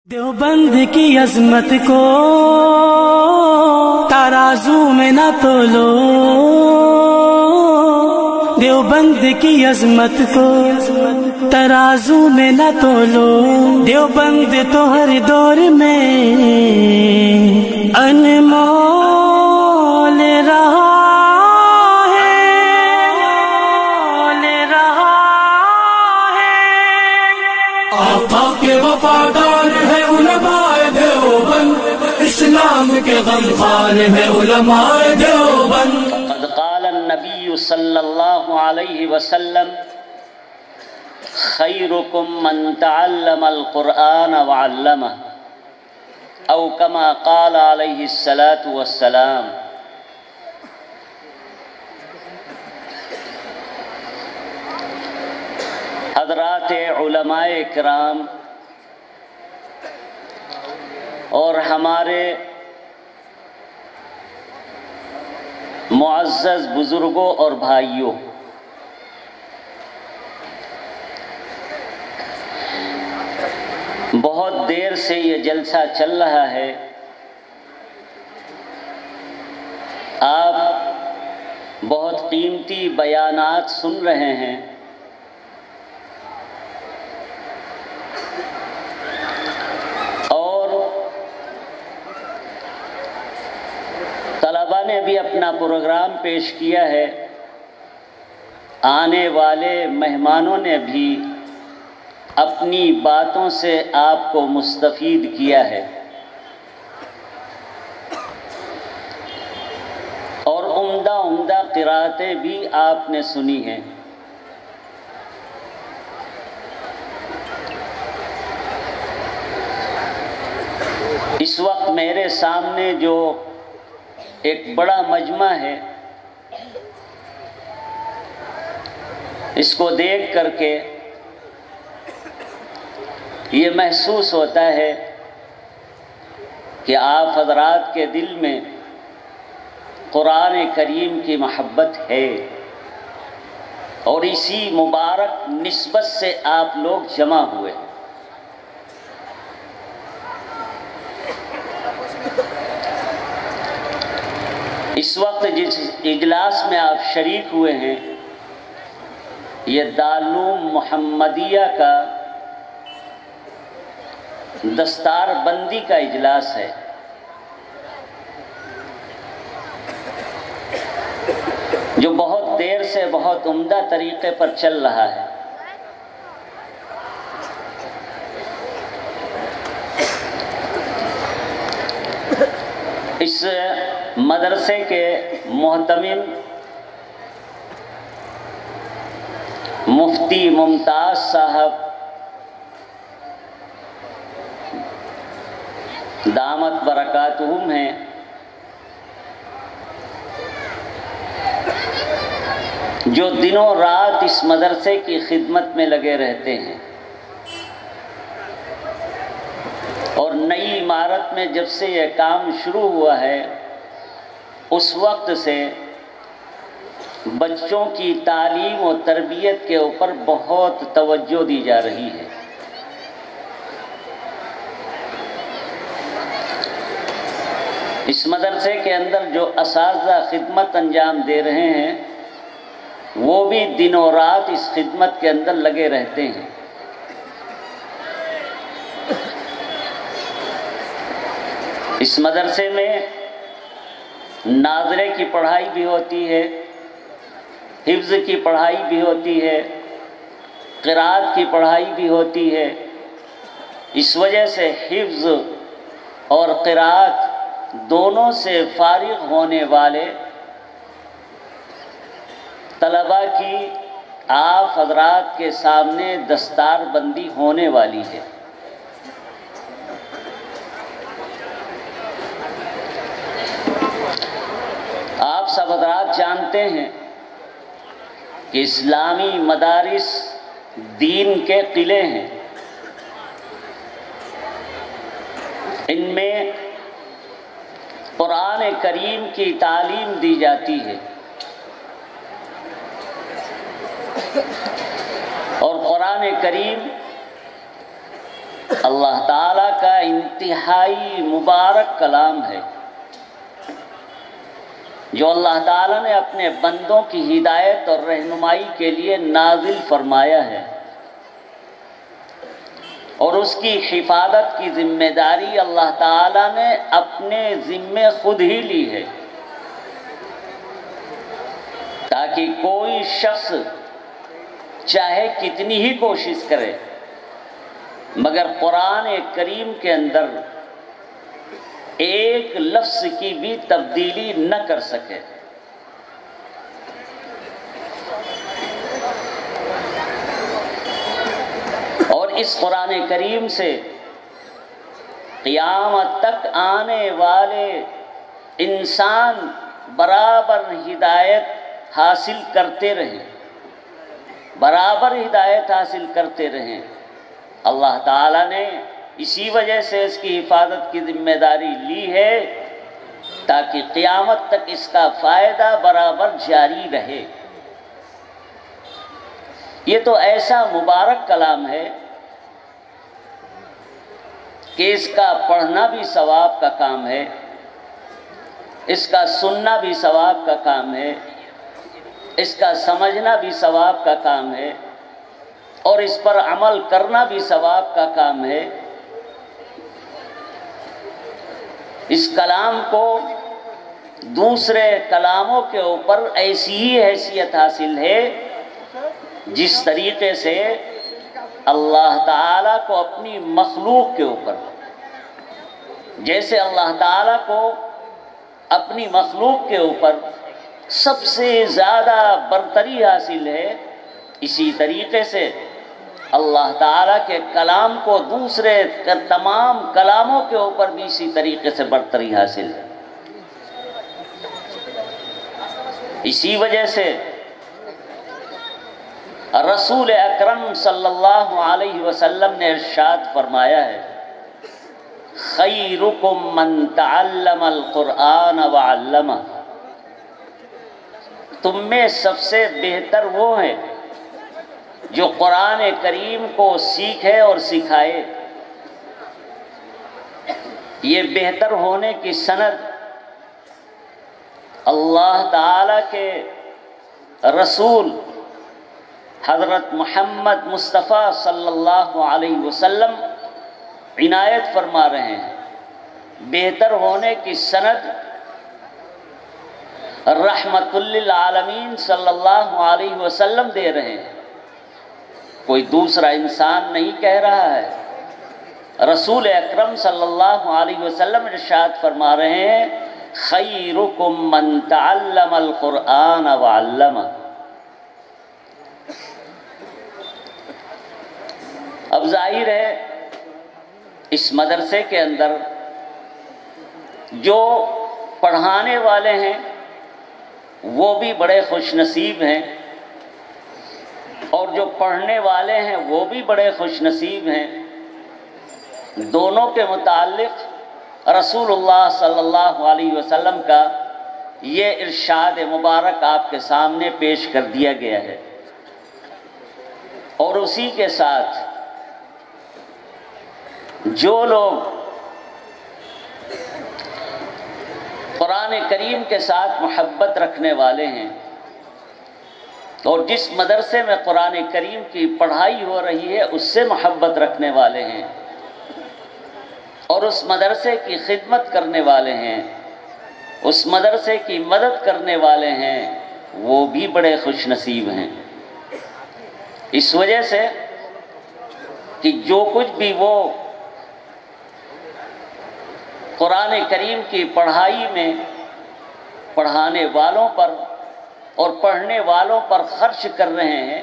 دیوبند کی عظمت کو ترازو میں نہ تولو، دیوبند کی عظمت کو ترازو میں نہ تولو، دیوبند تو ہر دور میں انمول رہا ہے، آقا کے وفادار ہے علماء دیوبند، اسلام کے غمخوار ہے علماء دیوبند۔ قد قال النبی صلی اللہ علیہ وسلم خیرکم من تعلم القرآن وعلمہ، او کما قال علیہ الصلاۃ والسلام۔ حضرات علماء کرام اور ہمارے معزز بزرگوں اور بھائیوں، بہت دیر سے یہ جلسہ چل رہا ہے، آپ بہت قیمتی بیانات سن رہے ہیں، اور طلباء نے بھی اپنا پروگرام پیش کیا ہے، آنے والے مہمانوں نے بھی اپنی باتوں سے آپ کو مستفید کیا ہے، اور عمدہ عمدہ قراتیں بھی آپ نے سنی ہیں۔ اس وقت میرے سامنے جو ایک بڑا مجمع ہے، اس کو دیکھ کر کے یہ محسوس ہوتا ہے کہ آپ حضرات کے دل میں قرآن کریم کی محبت ہے، اور اسی مبارک نسبت سے آپ لوگ جمع ہوئے ہیں۔ اس وقت جس اجلاس میں آپ شریک ہوئے ہیں، یہ دارالعلوم محمدیہ کا دستار بندی کا اجلاس ہے۔ جو بہت دیر سے بہت عمدہ طریقے پر چل رہا ہے۔ اس مدرسے کے محتمم مفتی ممتاز صاحب دامت برکاتہم ہیں، جو دنوں رات اس مدرسے کی خدمت میں لگے رہتے ہیں، اور نئی عمارت میں جب سے یہ کام شروع ہوا ہے، اس وقت سے بچوں کی تعلیم و تربیت کے اوپر بہت توجہ دی جا رہی ہے۔ اس مدرسے کے اندر جو اساتذہ خدمت انجام دے رہے ہیں، وہ بھی دنوں رات اس خدمت کے اندر لگے رہتے ہیں۔ اس مدرسے میں ناظرے کی پڑھائی بھی ہوتی ہے، حفظ کی پڑھائی بھی ہوتی ہے، قرات کی پڑھائی بھی ہوتی ہے۔ اس وجہ سے حفظ اور قرات دونوں سے فارغ ہونے والے طلباء کی آپ حضرات کے سامنے دستار بندی ہونے والی ہے۔ آپ سب حضرات جانتے ہیں کہ اسلامی مدارس دین کے قلعے ہیں، ان میں قرآن کریم کی تعلیم دی جاتی ہے، اور قرآن کریم اللہ تعالیٰ کا انتہائی مبارک کلام ہے جو اللہ تعالیٰ نے اپنے بندوں کی ہدایت اور رہنمائی کے لیے نازل فرمایا ہے، اور اس کی حفاظت کی ذمہ داری اللہ تعالیٰ نے اپنے ذمے خود ہی لی ہے، تاکہ کوئی شخص چاہے کتنی ہی کوشش کرے مگر قرآن کریم کے اندر ایک لفظ کی بھی تبدیلی نہ کر سکے۔ اور اس قرآن کریم سے قیامت تک آنے والے انسان برابر ہدایت حاصل کرتے رہیں، برابر ہدایت حاصل کرتے رہیں۔ اللہ تعالیٰ نے اسی وجہ سے اس کی حفاظت کی ذمہ داری لی ہے تاکہ قیامت تک اس کا فائدہ برابر جاری رہے۔ یہ تو ایسا مبارک کلام ہے کہ اس کا پڑھنا بھی ثواب کا کام ہے، اس کا سننا بھی ثواب کا کام ہے، اس کا سمجھنا بھی ثواب کا کام ہے، اور اس پر عمل کرنا بھی ثواب کا کام ہے۔ اس کلام کو دوسرے کلاموں کے اوپر ایسی ہی حیثیت حاصل ہے جس طریقے سے اللہ تعالیٰ کو اپنی مخلوق کے اوپر، جیسے اللہ تعالیٰ کو اپنی مخلوق کے اوپر سب سے زیادہ برتری حاصل ہے، اسی طریقے سے اللہ تعالیٰ کے کلام کو دوسرے تمام کلاموں کے اوپر بھی اسی طریقے سے برتری حاصل ہے۔ اسی وجہ سے رسول اکرم صلی اللہ علیہ وسلم نے ارشاد فرمایا ہے، خیرکم من تعلم القرآن وعلمہ، تم میں سب سے بہتر وہ ہے جو قرآن کریم کو سیکھے اور سکھائے۔ یہ بہتر ہونے کی سند اللہ تعالی کے رسول حضرت محمد مصطفیٰ صلی اللہ علیہ وسلم عنایت فرما رہے ہیں۔ بہتر ہونے کی سند رحمت للعالمین صلی اللہ علیہ وسلم دے رہے ہیں، کوئی دوسرا انسان نہیں کہہ رہا ہے۔ رسول اکرم صلی اللہ علیہ وسلم ارشاد فرما رہے ہیں، خیرکم من تعلم القرآن وعلمہ۔ اب ظاہر ہے اس مدرسے کے اندر جو پڑھانے والے ہیں وہ بھی بڑے خوش نصیب ہیں، اور جو پڑھنے والے ہیں وہ بھی بڑے خوش نصیب ہیں۔ دونوں کے متعلق رسول اللہ صلی اللہ علیہ وسلم کا یہ ارشاد مبارک آپ کے سامنے پیش کر دیا گیا ہے، اور اسی کے ساتھ جو لوگ قرآن کریم کے ساتھ محبت رکھنے والے ہیں اور جس مدرسے میں قرآن کریم کی پڑھائی ہو رہی ہے اس سے محبت رکھنے والے ہیں اور اس مدرسے کی خدمت کرنے والے ہیں، اس مدرسے کی مدد کرنے والے ہیں، وہ بھی بڑے خوش نصیب ہیں۔ اس وجہ سے کہ جو کچھ بھی وہ قرآن کریم کی پڑھائی میں پڑھانے والوں پر اور پڑھنے والوں پر خرچ کر رہے ہیں،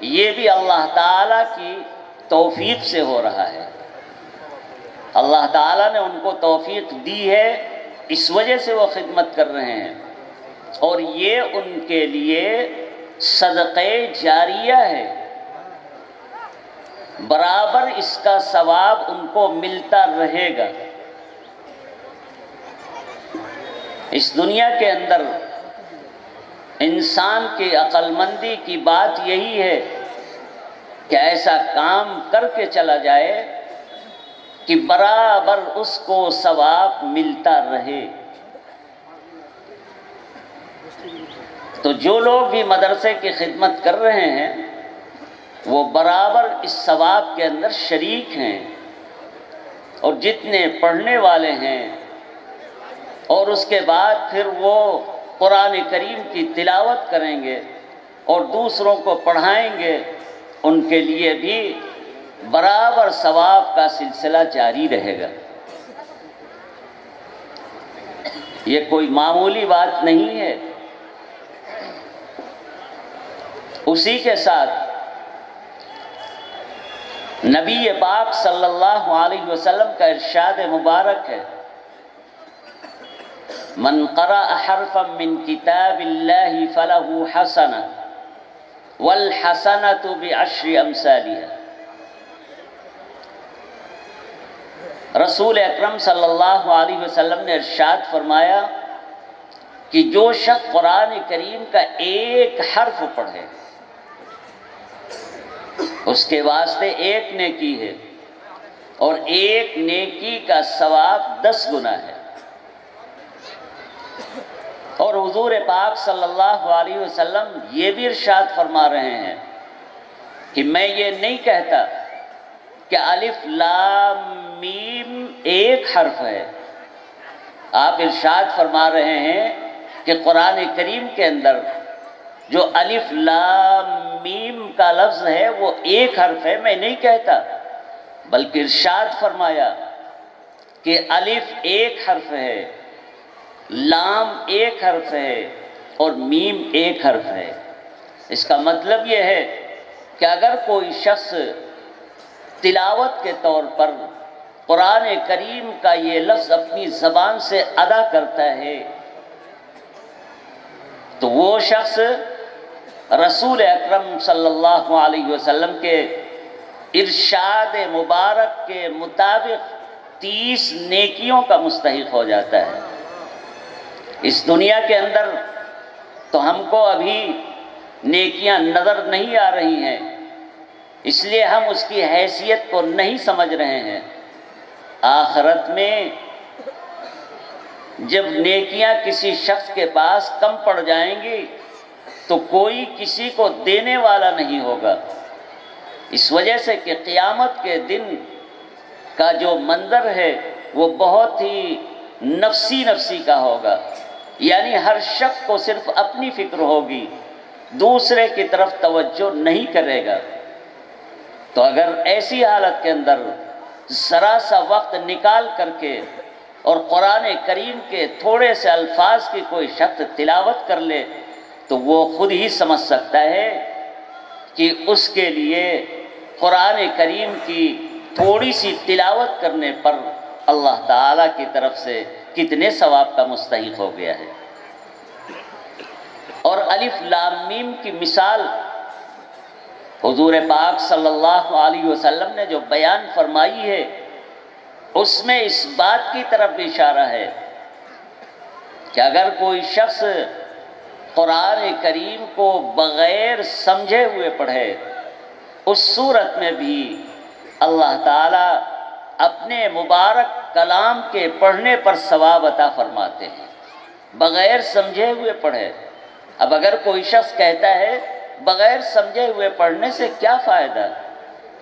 یہ بھی اللہ تعالیٰ کی توفیق سے ہو رہا ہے۔ اللہ تعالیٰ نے ان کو توفیق دی ہے، اس وجہ سے وہ خدمت کر رہے ہیں، اور یہ ان کے لیے صدقہ جاریہ ہے، برابر اس کا ثواب ان کو ملتا رہے گا۔ اس دنیا کے اندر انسان کی عقل مندی کی بات یہی ہے کہ ایسا کام کر کے چلا جائے کہ برابر اس کو ثواب ملتا رہے۔ تو جو لوگ بھی مدرسے کی خدمت کر رہے ہیں وہ برابر اس ثواب کے اندر شریک ہیں، اور جتنے پڑھنے والے ہیں اور اس کے بعد پھر وہ قرآن کریم کی تلاوت کریں گے اور دوسروں کو پڑھائیں گے، ان کے لیے بھی برابر ثواب کا سلسلہ جاری رہے گا۔ یہ کوئی معمولی بات نہیں ہے۔ اسی کے ساتھ نبی پاک صلی اللہ علیہ وسلم کا ارشاد مبارک ہے، من قرأ حرفا من کتاب اللہ فلہ حسنہ والحسنۃ بعشر امثالها۔ رسول اکرم صلی اللہ علیہ وسلم نے ارشاد فرمایا کہ جو شخص قرآن کریم کا ایک حرف پڑھے اس کے واسطے ایک نیکی ہے، اور ایک نیکی کا ثواب 10 گنا ہے۔ اور حضور پاک صلی اللہ علیہ وسلم یہ بھی ارشاد فرما رہے ہیں کہ میں یہ نہیں کہتا کہ الف لام میم ایک حرف ہے۔ آپ ارشاد فرما رہے ہیں کہ قرآن کریم کے اندر جو الف لام میم کا لفظ ہے وہ ایک حرف ہے، میں نہیں کہتا، بلکہ ارشاد فرمایا کہ الف ایک حرف ہے، لام ایک حرف ہے، اور میم ایک حرف ہے۔ اس کا مطلب یہ ہے کہ اگر کوئی شخص تلاوت کے طور پر قرآن کریم کا یہ لفظ اپنی زبان سے ادا کرتا ہے تو وہ شخص رسول اکرم صلی اللہ علیہ وسلم کے ارشاد مبارک کے مطابق 30 نیکیوں کا مستحق ہو جاتا ہے۔ اس دنیا کے اندر تو ہم کو ابھی نیکیاں نظر نہیں آ رہی ہیں، اس لیے ہم اس کی حیثیت کو نہیں سمجھ رہے ہیں۔ آخرت میں جب نیکیاں کسی شخص کے پاس کم پڑ جائیں گی تو کوئی کسی کو دینے والا نہیں ہوگا، اس وجہ سے کہ قیامت کے دن کا جو منظر ہے وہ بہت ہی نفسی کا ہوگا، یعنی ہر شخص کو صرف اپنی فکر ہوگی، دوسرے کی طرف توجہ نہیں کرے گا۔ تو اگر ایسی حالت کے اندر ذرا سا وقت نکال کر کے اور قرآن کریم کے تھوڑے سے الفاظ کی کوئی شخص تلاوت کر لے تو وہ خود ہی سمجھ سکتا ہے کہ اس کے لیے قرآن کریم کی تھوڑی سی تلاوت کرنے پر اللہ تعالیٰ کی طرف سے کتنے ثواب کا مستحق ہو گیا ہے۔ اور الف لام میم کی مثال حضور پاک صلی اللہ علیہ وسلم نے جو بیان فرمائی ہے اس میں اس بات کی طرف اشارہ ہے کہ اگر کوئی شخص قرآن کریم کو بغیر سمجھے ہوئے پڑھے اس صورت میں بھی اللہ تعالیٰ اپنے مبارک کلام کے پڑھنے پر ثواب عطا فرماتے ہیں، بغیر سمجھے ہوئے پڑھے۔ اب اگر کوئی شخص کہتا ہے بغیر سمجھے ہوئے پڑھنے سے کیا فائدہ،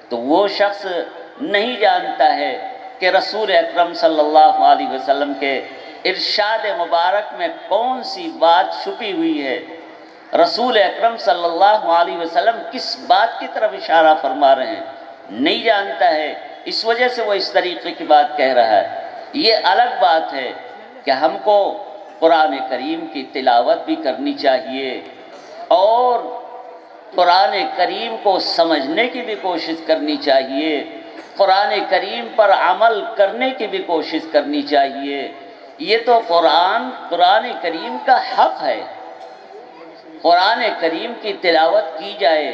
تو وہ شخص نہیں جانتا ہے کہ رسول اکرم صلی اللہ علیہ وسلم کے ارشاد مبارک میں کون سی بات چھپی ہوئی ہے، رسول اکرم صلی اللہ علیہ وسلم کس بات کی طرف اشارہ فرما رہے ہیں، نہیں جانتا ہے، اس وجہ سے وہ اس طریقے کی بات کہہ رہا ہے۔ یہ الگ بات ہے کہ ہم کو قرآن کریم کی تلاوت بھی کرنی چاہیے اور قرآن کریم کو سمجھنے کی بھی کوشش کرنی چاہیے، قرآن کریم پر عمل کرنے کی بھی کوشش کرنی چاہیے۔ یہ تو قرآن کریم کا حق ہے، قرآن کریم کی تلاوت کی جائے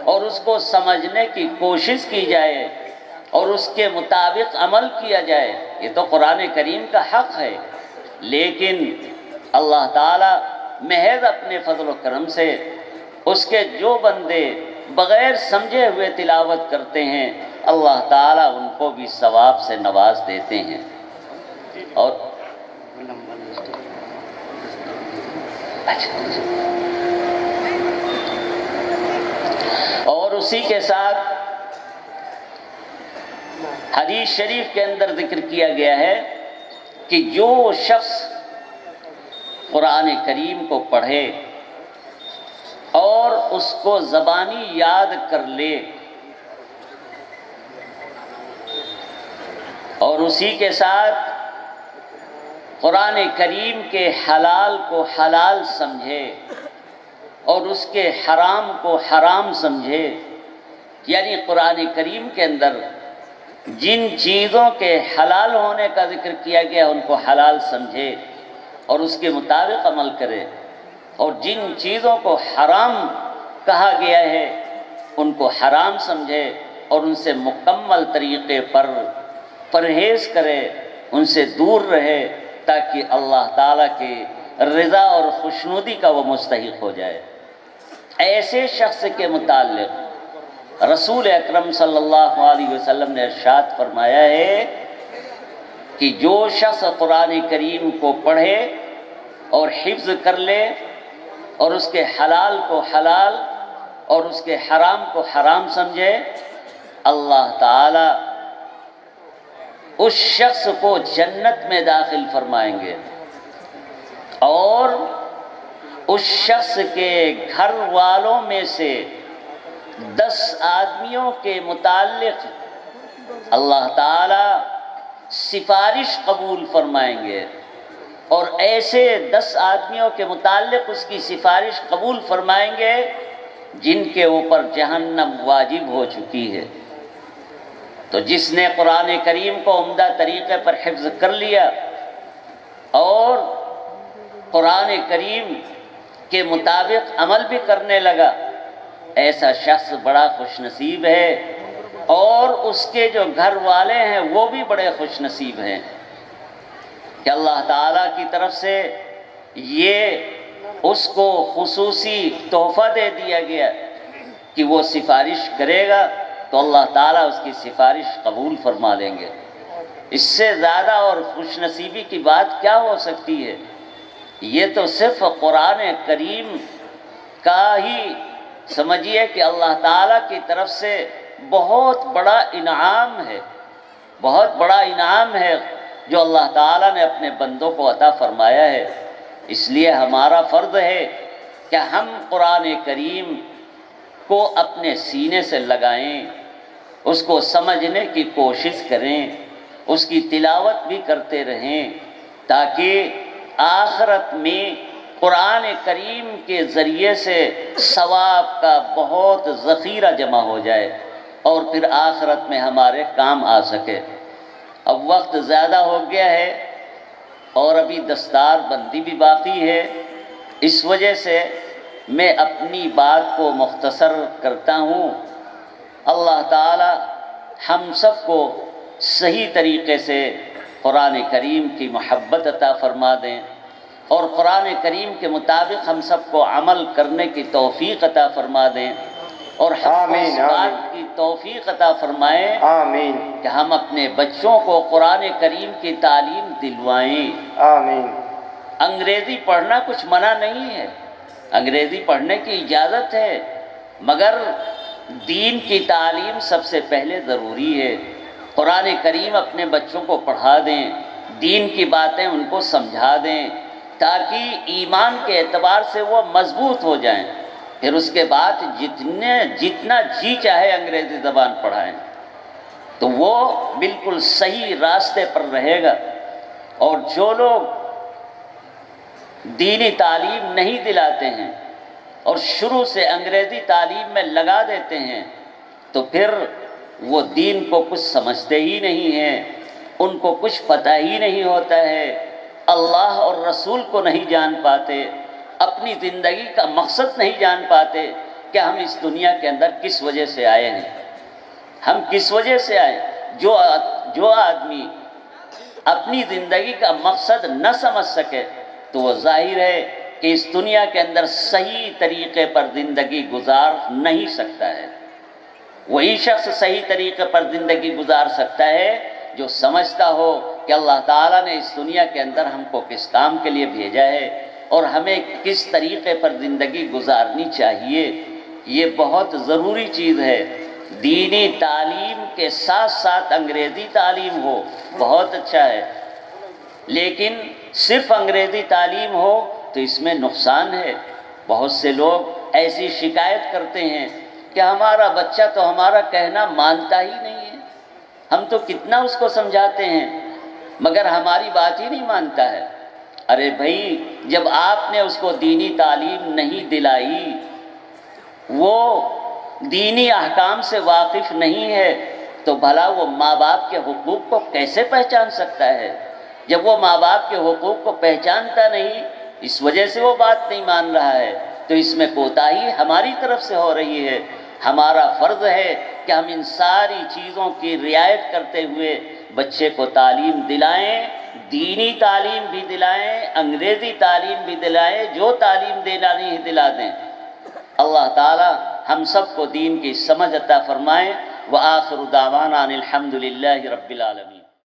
اور اس کو سمجھنے کی کوشش کی جائے اور اس کے مطابق عمل کیا جائے، یہ تو قرآن کریم کا حق ہے۔ لیکن اللہ تعالیٰ محض اپنے فضل و کرم سے اس کے جو بندے بغیر سمجھے ہوئے تلاوت کرتے ہیں، اللہ تعالیٰ ان کو بھی ثواب سے نواز دیتے ہیں۔ اور اسی کے ساتھ حدیث شریف کے اندر ذکر کیا گیا ہے کہ جو شخص قرآن کریم کو پڑھے اور اس کو زبانی یاد کر لے اور اسی کے ساتھ قرآن کریم کے حلال کو حلال سمجھے اور اس کے حرام کو حرام سمجھے، یعنی قرآن کریم کے اندر جن چیزوں کے حلال ہونے کا ذکر کیا گیا ان کو حلال سمجھے اور اس کے مطابق عمل کرے، اور جن چیزوں کو حرام کہا گیا ہے ان کو حرام سمجھے اور ان سے مکمل طریقے پر پرہیز کرے، ان سے دور رہے، تاکہ اللہ تعالیٰ کے رضا اور خوشنودی کا وہ مستحق ہو جائے۔ ایسے شخص کے متعلق رسول اکرم صلی اللہ علیہ وسلم نے ارشاد فرمایا ہے کہ جو شخص قرآن کریم کو پڑھے اور حفظ کر لے اور اس کے حلال کو حلال اور اس کے حرام کو حرام سمجھے، اللہ تعالی اس شخص کو جنت میں داخل فرمائیں گے، اور اس شخص کے گھر والوں میں سے 10 آدمیوں کے متعلق اللہ تعالی سفارش قبول فرمائیں گے، اور ایسے 10 آدمیوں کے متعلق اس کی سفارش قبول فرمائیں گے جن کے اوپر جہنم واجب ہو چکی ہے۔ تو جس نے قرآن کریم کو عمدہ طریقے پر حفظ کر لیا اور قرآن کریم کے مطابق عمل بھی کرنے لگا، ایسا شخص بڑا خوش نصیب ہے، اور اس کے جو گھر والے ہیں وہ بھی بڑے خوش نصیب ہیں کہ اللہ تعالیٰ کی طرف سے یہ اس کو خصوصی تحفہ دے دیا گیا کہ وہ سفارش کرے گا تو اللہ تعالیٰ اس کی سفارش قبول فرما لیں گے۔ اس سے زیادہ اور خوش نصیبی کی بات کیا ہو سکتی ہے؟ یہ تو صرف قرآن کریم کا ہی سمجھیے کہ اللہ تعالیٰ کی طرف سے بہت بڑا انعام ہے، بہت بڑا انعام ہے جو اللہ تعالیٰ نے اپنے بندوں کو عطا فرمایا ہے۔ اس لیے ہمارا فرض ہے کہ ہم قرآن کریم کو اپنے سینے سے لگائیں، اس کو سمجھنے کی کوشش کریں، اس کی تلاوت بھی کرتے رہیں، تاکہ آخرت میں قرآن کریم کے ذریعے سے ثواب کا بہت ذخیرہ جمع ہو جائے اور پھر آخرت میں ہمارے کام آ سکے۔ اب وقت زیادہ ہو گیا ہے اور ابھی دستار بندی بھی باقی ہے، اس وجہ سے میں اپنی بات کو مختصر کرتا ہوں۔ اللہ تعالی ہم سب کو صحیح طریقے سے قرآن کریم کی محبت عطا فرما دیں، اور قرآن کریم کے مطابق ہم سب کو عمل کرنے کی توفیق عطا فرما دیں، اور ہم اس بات کی توفیق عطا فرمائیں آمین کہ ہم اپنے بچوں کو قرآن کریم کی تعلیم دلوائیں۔ آمین۔ انگریزی پڑھنا کچھ منع نہیں ہے، انگریزی پڑھنے کی اجازت ہے، مگر دین کی تعلیم سب سے پہلے ضروری ہے۔ قرآن کریم اپنے بچوں کو پڑھا دیں، دین کی باتیں ان کو سمجھا دیں، تاکہ ایمان کے اعتبار سے وہ مضبوط ہو جائیں۔ پھر اس کے بعد جتنا جی چاہے انگریزی زبان پڑھائیں تو وہ بالکل صحیح راستے پر رہے گا۔ اور جو لوگ دینی تعلیم نہیں دلاتے ہیں اور شروع سے انگریزی تعلیم میں لگا دیتے ہیں تو پھر وہ دین کو کچھ سمجھتے ہی نہیں ہیں، ان کو کچھ پتہ ہی نہیں ہوتا ہے، اللہ اور رسول کو نہیں جان پاتے، اپنی زندگی کا مقصد نہیں جان پاتے کہ ہم اس دنیا کے اندر کس وجہ سے آئے ہیں، ہم کس وجہ سے آئے۔ جو آدمی اپنی زندگی کا مقصد نہ سمجھ سکے تو وہ ظاہر ہے کہ اس دنیا کے اندر صحیح طریقے پر زندگی گزار نہیں سکتا ہے۔ وہی شخص صحیح طریقے پر زندگی گزار سکتا ہے جو سمجھتا ہو کہ اللہ تعالیٰ نے اس دنیا کے اندر ہم کو کس کام کے لیے بھیجا ہے اور ہمیں کس طریقے پر زندگی گزارنی چاہیے۔ یہ بہت ضروری چیز ہے۔ دینی تعلیم کے ساتھ ساتھ انگریزی تعلیم ہو بہت اچھا ہے، لیکن صرف انگریزی تعلیم ہو تو اس میں نقصان ہے۔ بہت سے لوگ ایسی شکایت کرتے ہیں کہ ہمارا بچہ تو ہمارا کہنا مانتا ہی نہیں ہے، ہم تو کتنا اس کو سمجھاتے ہیں مگر ہماری بات ہی نہیں مانتا ہے۔ ارے بھائی، جب آپ نے اس کو دینی تعلیم نہیں دلائی، وہ دینی احکام سے واقف نہیں ہے، تو بھلا وہ ماں باپ کے حقوق کو کیسے پہچان سکتا ہے؟ جب وہ ماں باپ کے حقوق کو پہچانتا نہیں، اس وجہ سے وہ بات نہیں مان رہا ہے، تو اس میں کوتاہی ہماری طرف سے ہو رہی ہے۔ ہمارا فرض ہے کہ ہم ان ساری چیزوں کی رعایت کرتے ہوئے بچے کو تعلیم دلائیں، دینی تعلیم بھی دلائیں، انگریزی تعلیم بھی دلائیں، جو تعلیم دلانی ہے دلا دیں۔ اللہ تعالی ہم سب کو دین کی سمجھ عطا فرمائے۔ وآخر دعوانا ان الحمد للہ رب العالمین۔